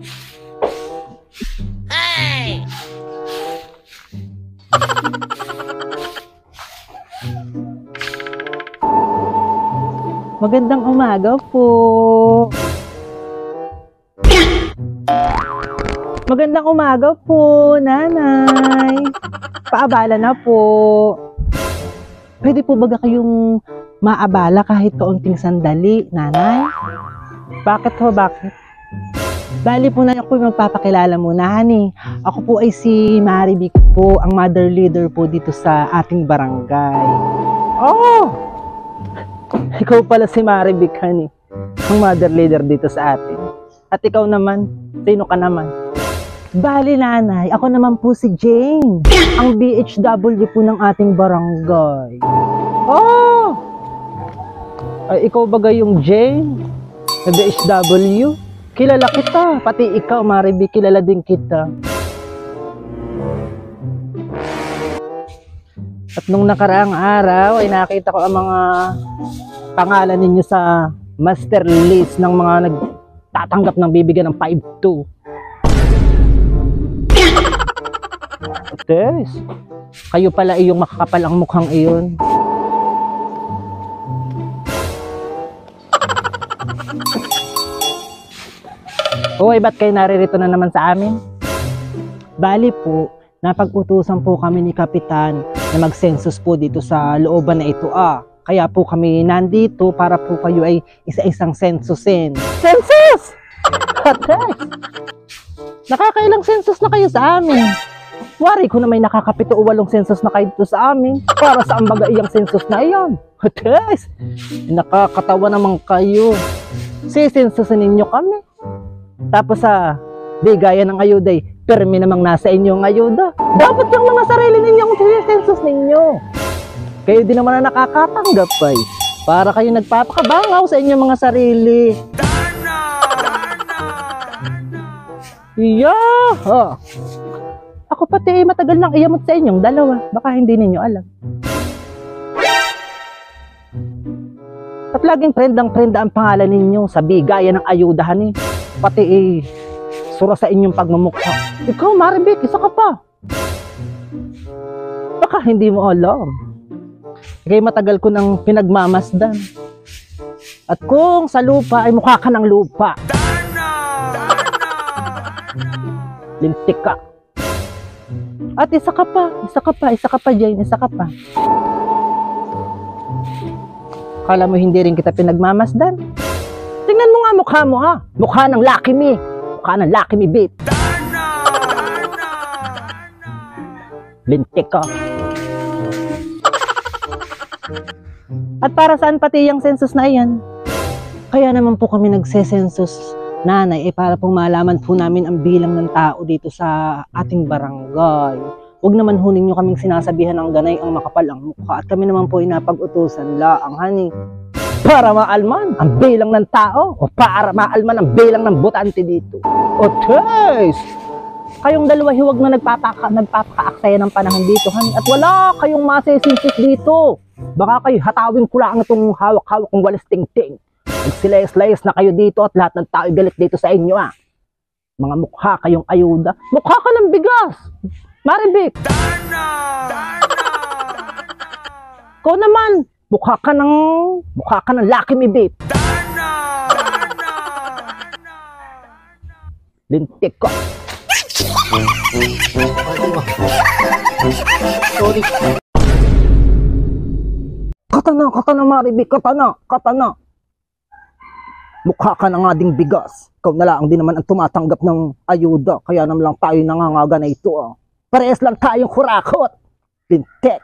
Hey! Magandang umaga po. Magandang umaga po, nanay. Paabala na po. Pwede po ba kayong maabala kahit kaunting sandali, nanay? Bakit ho, bakit? Bali po na ako magpapakilala muna, honey. Ako po ay si Maribik po, ang mother leader po dito sa ating barangay. Oh! Ikaw pala si Maribik, honey. Ang mother leader dito sa atin. At ikaw naman, sino ka naman? Bali, nanay, ako naman po si Jane, ang BHW po ng ating barangay. Oh! Ay, ikaw ba yung Jane? Na BHW? Kilala kita, pati ikaw, Maribik, kilala din kita. At nung nakaraang araw, ay nakita ko ang mga pangalan ninyo sa master list ng mga nagtatanggap ng bibigyan ng 5-2. Okay. Kayo pala yung makakapal ang mukhang iyon. Hoy, ba't kayo naririto na naman sa amin? Bali po, napag-utusan po kami ni Kapitan na mag-census po dito sa looban na ito. Kaya po kami nandito para po kayo ay isa-isang censusin. Census! Nakakailang census na kayo sa amin? Wari ko na may nakakapito o 8 census na kayo dito sa amin. Para saan baga iyang census na iyan? Nakakatawa naman kayo. Sisensusin ninyo kami. Tapos di gaya ng ayuday, permi namang nasa inyong ayuda. Dapat yung mga sarili ninyong sisensus ninyo. Kayo din naman na nakakatanggap ay. Para kayo nagpapakabangaw sa inyong mga sarili. Yeah! Ako pati matagal nang iyamot sa inyong dalawa. Baka hindi ninyo alam. At laging prenda ang pangalan ninyo sa bigaya ng ayudahan Pati sura sa inyong pagmumukha. Ikaw, Maribik, isa ka pa. Baka hindi mo alam. Kaya matagal ko nang pinagmamasdan. At kung sa lupa ay mukha ka ng lupa. Lintik ka. At isa ka pa, Jane, isa ka pa. Kala mo hindi rin kita pinagmamasdan? Tingnan mo nga mukha mo Mukha ng Lucky Me. Mukha ng Lucky Me, babe. Lintik ka. At para saan pati yung census na iyan? Kaya naman po kami nagse-census, nanay, para po malaman po namin ang bilang ng tao dito sa ating barangay. Huwag naman hunin nyo kaming sinasabihan ng ganay ang makapal ang mukha. At kami naman po ay napag-utusan laang, honey. Para maalman ang bilang ng tao o para maalman ang bilang ng botante dito. Okay! Kayong dalawa huwag na nagpapaka-aksaya ng panahon dito, honey. At wala kayong masisinsis dito. Baka kayo hatawin ko lang itong hawak-hawak kong walis ting-ting. Magsilayas-layas na kayo dito at lahat ng tao galit dito sa inyo Mga mukha kayong ayuda. Mukha ka ng bigas. Maribik. Ikaw naman, mukha ka ng Lucky Me, babe. Lintik ka. Sorry. Katana, Maribik, katana. Mukha ka na nga ding bigas. Ikaw na lang din naman ang tumatanggap ng ayuda. Kaya naman lang tayo nangangaga na ito. Parehas lang tayong kurakot. Lintik.